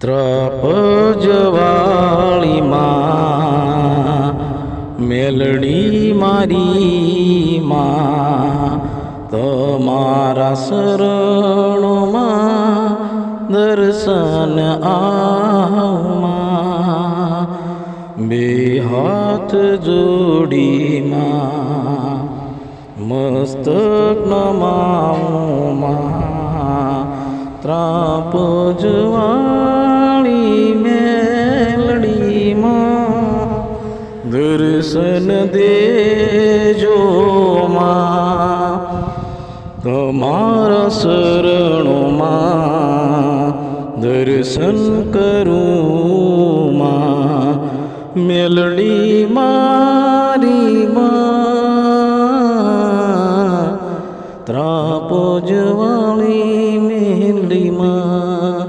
ત્રપજવાળી માં મેલડી મારી માં તમારા શરણોમાં દર્શન આવમાં બે હાથ જોડી માં મસ્તક નમાવું માં ત્રાપજવાળી મેલડી માં દર્શન દેજો માં તમારા શરણોમાં દર્શન કરું માં મેલડી મારી માં ત્રાપજવાળી મેલડી માં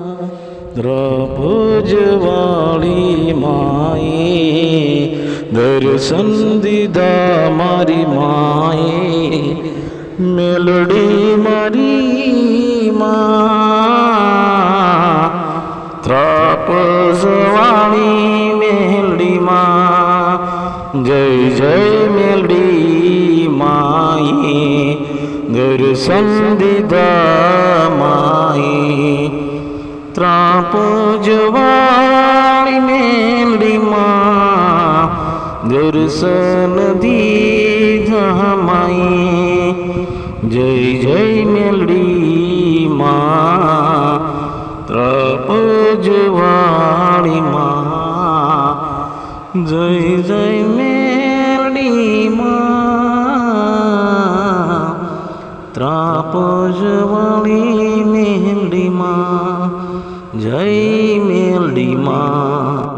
ત્રાપજવાળી માએ દર્શન દીધા મારી માએ મેલડી મારી માં ત્રાપજવાળી મેલડી માં જય જય મેલડી માએ દર્શન દીધા માએ ત્રાપજવાળી મેલડી માં દર્શન દીધા માએ જય જય મેલડી માં ત્રાપજવાળી માં જય જય મેલડી માં ત્રાપજવાળી મેલડી માં જય મેલડી માં।